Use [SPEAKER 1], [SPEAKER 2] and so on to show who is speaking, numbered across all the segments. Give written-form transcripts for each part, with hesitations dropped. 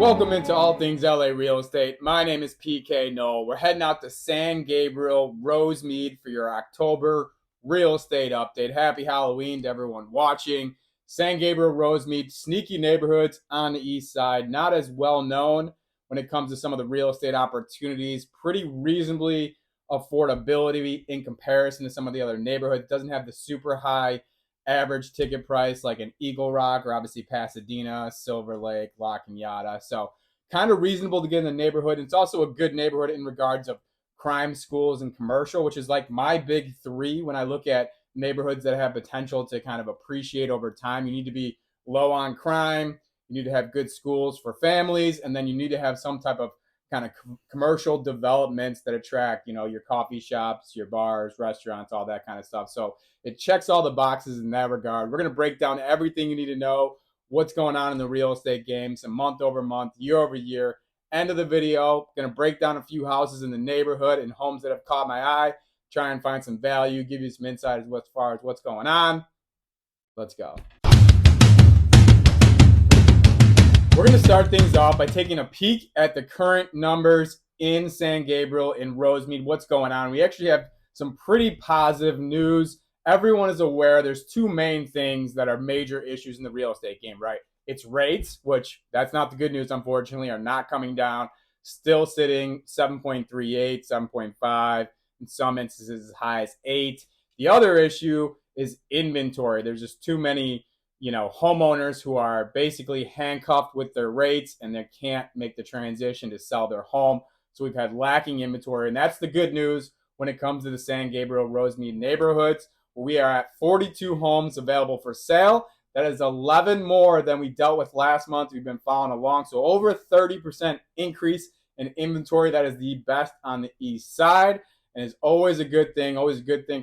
[SPEAKER 1] Welcome into All Things LA Real Estate. My name is PK Knoll. We're heading out to San Gabriel, Rosemead for your October real estate update. Happy Halloween to everyone watching. San Gabriel, Rosemead, sneaky neighborhoods on the east side. Not as well known when it comes to some of the real estate opportunities. Pretty reasonably affordability in comparison to some of the other neighborhoods. Doesn't have the super high average ticket price like an Eagle Rock or obviously Pasadena, Silver Lake, La Cañada. So kind of reasonable to get in the neighborhood. It's also a good neighborhood in regards of crime, schools, and commercial, which is like my big three when I look at neighborhoods that have potential to kind of appreciate over time. You need to be low on crime. You need to have good schools for families, and then you need to have some type of kind of commercial developments that attract, your coffee shops, your bars, restaurants, all that kind of stuff. So it checks all the boxes in that regard. We're going to break down everything you need to know, what's going on in the real estate game, some month over month, year over year. End of the video, going to break down a few houses in the neighborhood and homes that have caught my eye, try and find some value, give you some insight as far as what's going on. Let's go. We're going to start things off by taking a peek at the current numbers in San Gabriel, in Rosemead, what's going on. We actually have some pretty positive news. Everyone is aware there's two main things that are major issues in the real estate game, right? It's rates, which that's not the good news, unfortunately, are not coming down. Still sitting 7.38, 7.5, in some instances as high as 8. The other issue is inventory. There's just too many homeowners who are basically handcuffed with their rates and they can't make the transition to sell their home. So we've had lacking inventory, and that's the good news when it comes to the San Gabriel, Rosemead neighborhoods. We are at 42 homes available for sale. That is 11 more than we dealt with last month. We've been following along. So over 30% increase in inventory. That is the best on the east side, and is always a good thing,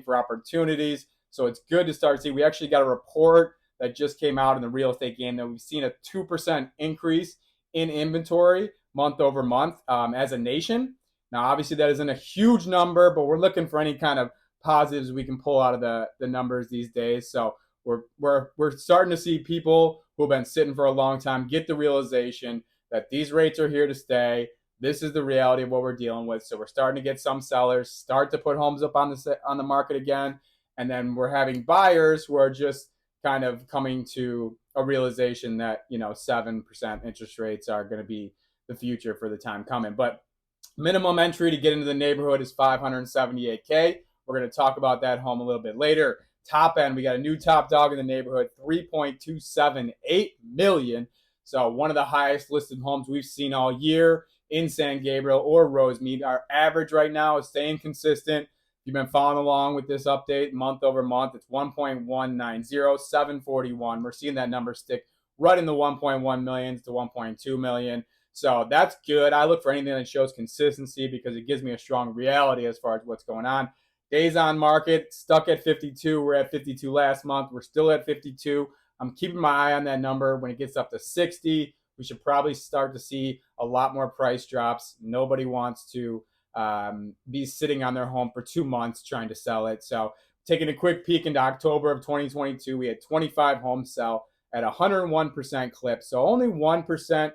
[SPEAKER 1] for opportunities. So it's good to start seeing. We actually got a report that just came out in the real estate game that we've seen a 2% increase in inventory month over month as a nation. Now, obviously, that isn't a huge number, but we're looking for any kind of positives we can pull out of the numbers these days. So we're starting to see people who have been sitting for a long time get the realization that these rates are here to stay. This is the reality of what we're dealing with. So we're starting to get some sellers start to put homes up on the market again, and then we're having buyers who are just kind of coming to a realization that 7% interest rates are going to be the future for the time coming. But minimum entry to get into the neighborhood is $578K. We're going to talk about that home a little bit later. Top end, we got a new top dog in the neighborhood, $3.278 million. So one of the highest listed homes we've seen all year in San Gabriel or Rosemead. Our average right now is staying consistent. You've been following along with this update month over month. It's 1.190, 741. We're seeing that number stick right in the 1.1 million to 1.2 million. So that's good. I look for anything that shows consistency because it gives me a strong reality as far as what's going on. Days on market, stuck at 52. We're at 52 last month. We're still at 52. I'm keeping my eye on that number. When it gets up to 60, we should probably start to see a lot more price drops. Nobody wants to be sitting on their home for 2 months trying to sell it. So taking a quick peek into October of 2022, we had 25 homes sell at 101% clip. So only 1%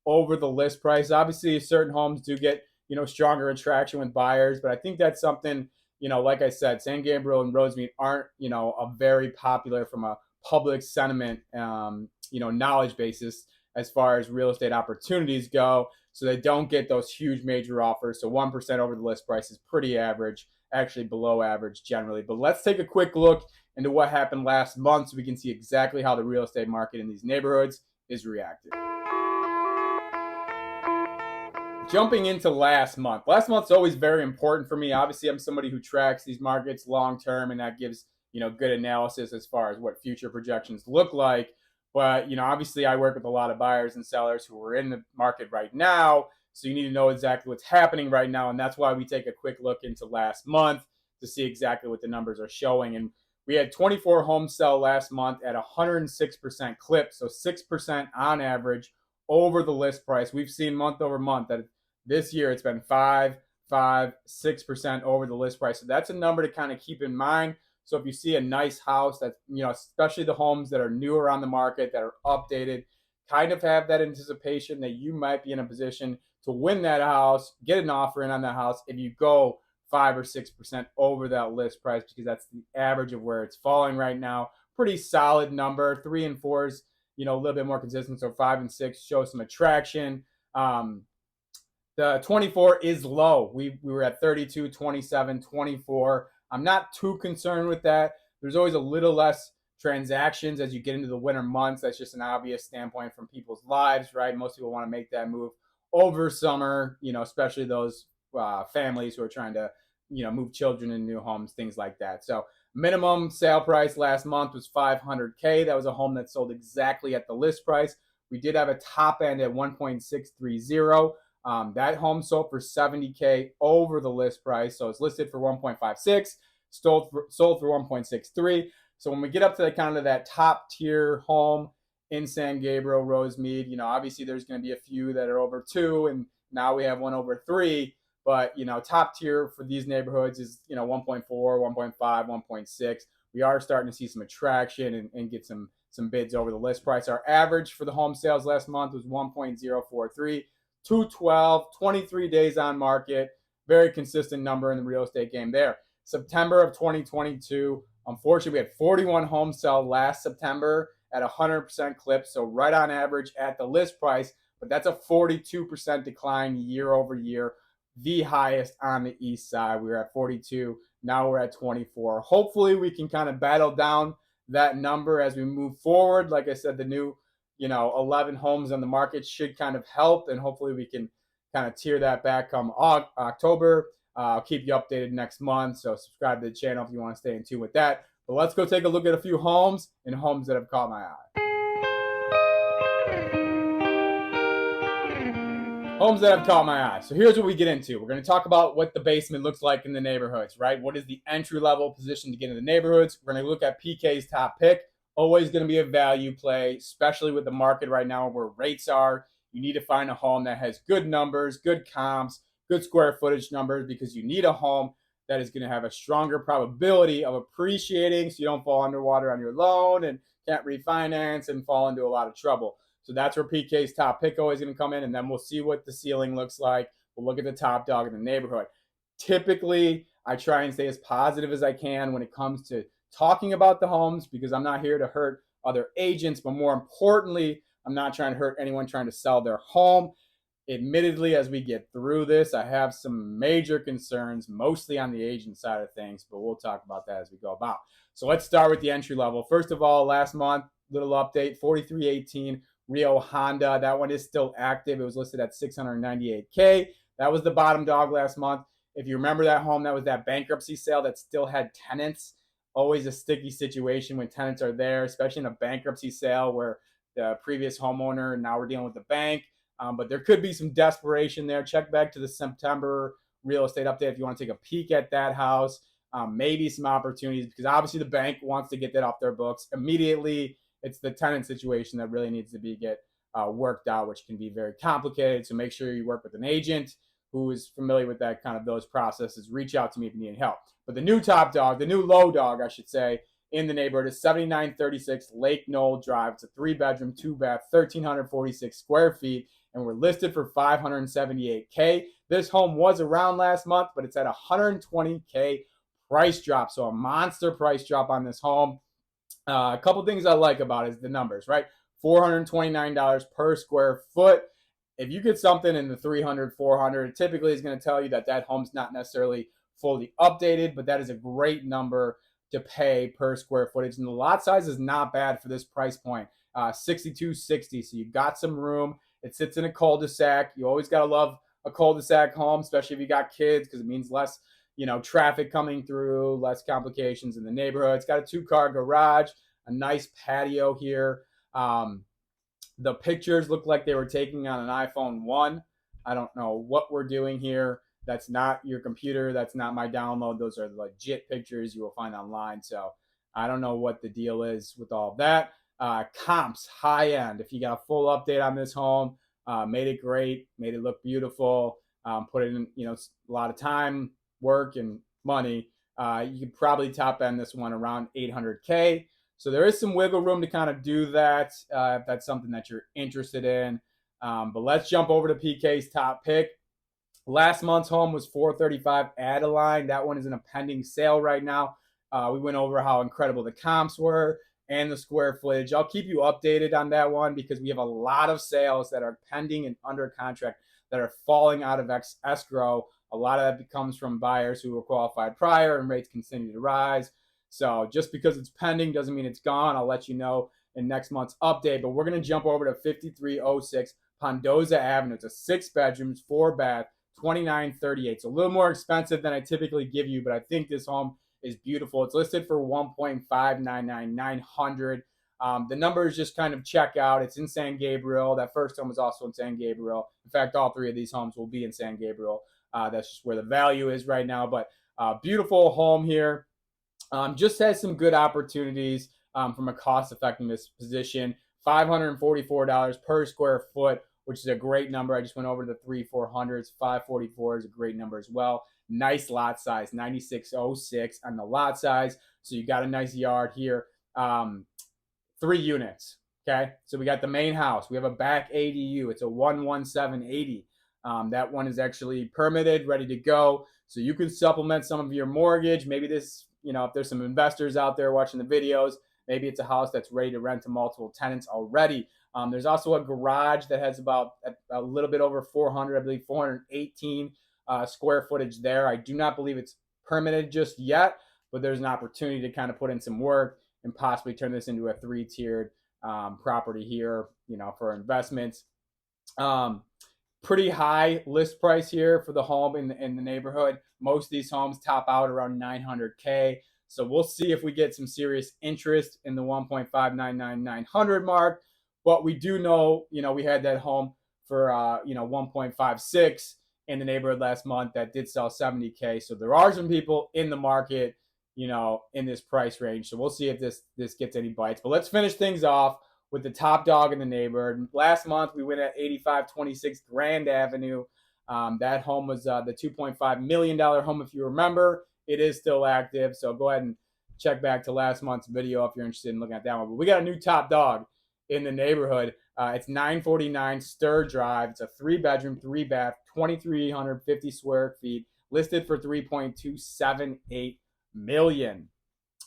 [SPEAKER 1] over the list price. Obviously, certain homes do get, stronger attraction with buyers, but I think that's something, like I said, San Gabriel and Rosemead aren't, a very popular from a public sentiment, knowledge basis as far as real estate opportunities go. So they don't get those huge major offers. So 1% over the list price is pretty average, actually below average generally. But let's take a quick look into what happened last month so we can see exactly how the real estate market in these neighborhoods is reacting. Jumping into last month. Last month's always very important for me. Obviously, I'm somebody who tracks these markets long term, and that gives good analysis as far as what future projections look like. But, obviously I work with a lot of buyers and sellers who are in the market right now. So you need to know exactly what's happening right now. And that's why we take a quick look into last month to see exactly what the numbers are showing. And we had 24 homes sell last month at 106% clip. So 6% on average over the list price. We've seen month over month that this year it's been 6% over the list price. So that's a number to kind of keep in mind. So if you see a nice house that's, especially the homes that are newer on the market, that are updated, kind of have that anticipation that you might be in a position to win that house, get an offer in on that house if you go 5 or 6% over that list price, because that's the average of where it's falling right now. Pretty solid number. 3 and 4s, a little bit more consistent. So 5 and 6 show some attraction. The 24 is low. We were at 32, 27, 24. I'm not too concerned with that. There's always a little less transactions as you get into the winter months. That's just an obvious standpoint from people's lives, right? Most people want to make that move over summer, especially those families who are trying to, move children in new homes, things like that. So minimum sale price last month was $500K. That was a home that sold exactly at the list price. We did have a top end at 1.630. That home sold for $70K over the list price. So it's listed for 1.56, sold for 1.63. So when we get up to the kind of that top tier home in San Gabriel, Rosemead, obviously there's going to be a few that are over 2, and now we have one over 3. But, top tier for these neighborhoods is, 1.4, 1.5, 1.6. We are starting to see some attraction and get some bids over the list price. Our average for the home sales last month was 1.043. 212, 23 days on market. Very consistent number in the real estate game there. September of 2022, unfortunately, we had 41 homes sell last September at 100% clip, so right on average at the list price, but that's a 42% decline year over year, the highest on the east side. We were at 42, now we're at 24. Hopefully we can kind of battle down that number as we move forward. Like I said, the new 11 homes on the market should kind of help, and hopefully we can kind of tear that back come October. I'll keep you updated next month, so subscribe to the channel if you want to stay in tune with that. But let's go take a look at a few homes and homes that have caught my eye. Homes that have caught my eye. So here's what we get into. We're going to talk about what the basement looks like in the neighborhoods, right? What is the entry-level position to get into the neighborhoods? We're going to look at PK's top pick. Always going to be a value play, especially with the market right now where rates are. You need to find a home that has good numbers, good comps, good square footage numbers, because you need a home that is going to have a stronger probability of appreciating so you don't fall underwater on your loan and can't refinance and fall into a lot of trouble. So that's where PK's top pick always going to come in, and then we'll see what the ceiling looks like. We'll look at the top dog in the neighborhood. Typically, I try and stay as positive as I can when it comes to talking about the homes, because I'm not here to hurt other agents, but more importantly, I'm not trying to hurt anyone trying to sell their home. Admittedly, as we get through this, I have some major concerns, mostly on the agent side of things, but we'll talk about that as we go about. So let's start with the entry level. First of all, last month, little update, 4318 Rio Honda. That one is still active. It was listed at $698K. That was the bottom dog last month. If you remember that home, that was that bankruptcy sale that still had tenants. Always a sticky situation when tenants are there, especially in a bankruptcy sale where the previous homeowner, now we're dealing with the bank. But there could be some desperation there. Check back to the September real estate update if you want to take a peek at that house. Maybe some opportunities, because obviously the bank wants to get that off their books immediately. It's the tenant situation that really needs to get worked out, which can be very complicated. So make sure you work with an agent who is familiar with that kind of those processes. Reach out to me if you need help. But the new top dog, the new low dog, I should say, in the neighborhood is 7936 Lake Knoll Drive. It's a 3-bedroom, 2-bath, 1,346 square feet, and we're listed for $578K. This home was around last month, but it's at $120K price drop. So a monster price drop on this home. A couple things I like about it is the numbers, right? $429 per square foot. If you get something in the 300, 400, it typically is going to tell you that that home's not necessarily fully updated, but that is a great number to pay per square footage. And the lot size is not bad for this price point, 6260. So you've got some room. It sits in a cul-de-sac. You always got to love a cul-de-sac home, especially if you got kids, because it means less, traffic coming through, less complications in the neighborhood. It's got a 2-car garage, a nice patio here. The pictures look like they were taken on an iPhone 1. I don't know what we're doing here. That's not your computer. That's not my download. Those are legit pictures you will find online. So I don't know what the deal is with all that. Comps, high end. If you got a full update on this home, made it great, made it look beautiful, put in a lot of time, work, and money, you could probably top end this one around $800K. So there is some wiggle room to kind of do that if that's something that you're interested in. But let's jump over to PK's top pick. Last month's home was 435 Adeline. That one is in a pending sale right now. We went over how incredible the comps were and the square footage. I'll keep you updated on that one because we have a lot of sales that are pending and under contract that are falling out of escrow. A lot of that comes from buyers who were qualified prior and rates continue to rise. So just because it's pending doesn't mean it's gone. I'll let you know in next month's update. But we're going to jump over to 5306 Pondoza Avenue. It's a 6 bedrooms, 4 bath, 2938. So a little more expensive than I typically give you, but I think this home is beautiful. It's listed for 1.599,900. The numbers just kind of check out. It's in San Gabriel. That first home was also in San Gabriel. In fact, all 3 of these homes will be in San Gabriel. That's just where the value is right now. But beautiful home here. Just has some good opportunities from a cost effectiveness position. $544 per square foot, which is a great number. I just went over the 3,400s. 544 is a great number as well. Nice lot size, 9606 on the lot size. So you got a nice yard here. 3 units. Okay, so we got the main house. We have a back ADU. It's a 11780. That one is actually permitted, ready to go. So you can supplement some of your mortgage. Maybe this, if there's some investors out there watching the videos, maybe it's a house that's ready to rent to multiple tenants already. There's also a garage that has about a little bit over 400, I believe 418 square footage there. I do not believe it's permitted just yet, but there's an opportunity to kind of put in some work and possibly turn this into a 3-tiered property here, for investments. Pretty high list price here for the home in the neighborhood. Most of these homes top out around $900K. So we'll see if we get some serious interest in the 1.599,900 mark. But we do know, we had that home for 1.56 in the neighborhood last month that did sell $70K. So there are some people in the market, in this price range. So we'll see if this gets any bites. But let's finish things off with the top dog in the neighborhood. Last month, we went at 8526 Grand Avenue. That home was the $2.5 million home, if you remember. It is still active, so go ahead and check back to last month's video if you're interested in looking at that one. But we got a new top dog in the neighborhood. It's 949 Stir Drive. It's a 3-bedroom, 3-bath, 2,350 square feet, listed for $3.278 million.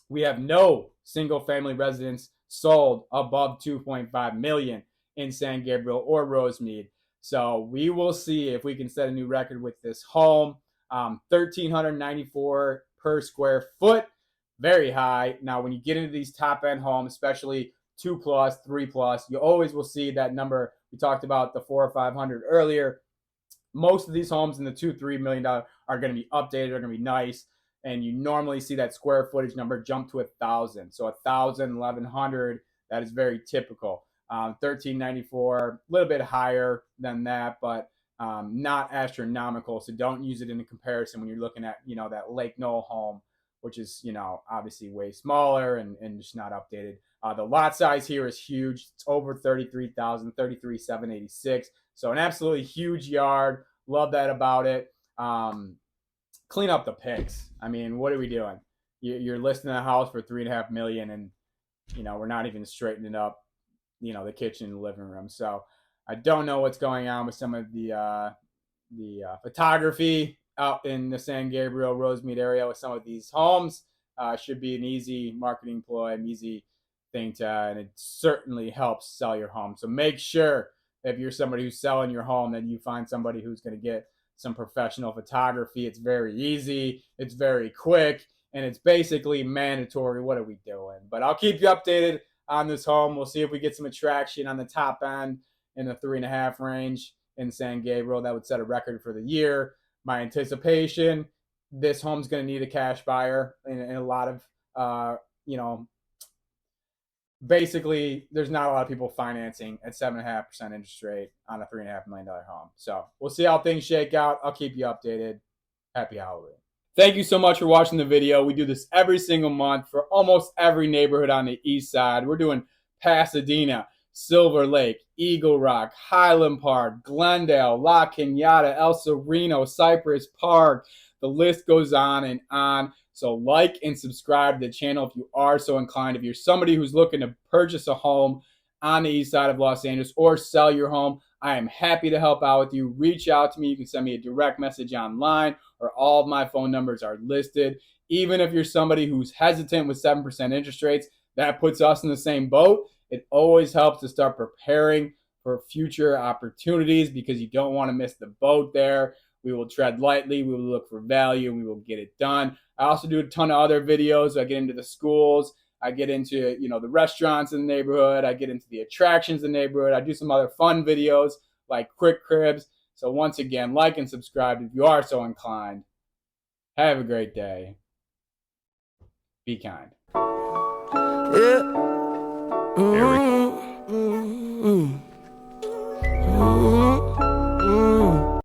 [SPEAKER 1] We have no single-family residents sold above $2.5 million in San Gabriel or Rosemead. So we will see if we can set a new record with this home. $1,394 per square foot, very high. Now, when you get into these top-end homes, especially 2+, 3+, you always will see that number. We talked about the 400 or 500 earlier. Most of these homes in the $2-3 million are going to be updated, are going to be nice, and you normally see that square footage number jump to 1,000. So 1,000, 1,100, that is very typical. 1,394, a little bit higher than that, but not astronomical. So don't use it in a comparison when you're looking at, that Lake Knoll home, which is, obviously way smaller and just not updated. The lot size here is huge. It's over 33,000, 33,786. So an absolutely huge yard. Love that about it. Clean up the pics. I mean, what are we doing? You're listing a house for $3.5 million, and we're not even straightening up, the kitchen and the living room. So I don't know what's going on with some of the photography out in the San Gabriel, Rosemead area with some of these homes. Should be an easy marketing ploy, an easy thing and it certainly helps sell your home. So make sure if you're somebody who's selling your home that you find somebody who's going to get some professional photography. It's very easy, it's very quick, and it's basically mandatory. What are we doing? But I'll keep you updated on this home. We'll see if we get some attraction on the top end in the 3.5 range in San Gabriel. That would set a record for the year. My anticipation, this home's going to need a cash buyer in a lot of, basically, there's not a lot of people financing at 7.5% interest rate on a $3.5 million home. So we'll see how things shake out. I'll keep you updated. Happy Halloween. Thank you so much for watching the video. We do this every single month for almost every neighborhood on the east side. We're doing Pasadena, Silver Lake, Eagle Rock, Highland Park, Glendale, La Cañada, El Sereno, Cypress Park, The list goes on and on. So like and subscribe to the channel if you are so inclined. If you're somebody who's looking to purchase a home on the east side of Los Angeles or sell your home, I am happy to help out with you. Reach out to me. You can send me a direct message online, or all of my phone numbers are listed. Even if you're somebody who's hesitant with 7% interest rates, that puts us in the same boat. It always helps to start preparing for future opportunities because you don't want to miss the boat there. We will tread lightly. We will look for value, and we will get it done. I also do a ton of other videos. I get into the schools. I get into, the restaurants in the neighborhood. I get into the attractions in the neighborhood. I do some other fun videos like quick cribs. So once again, like and subscribe if you are so inclined. Have a great day. Be kind.
[SPEAKER 2] Yeah.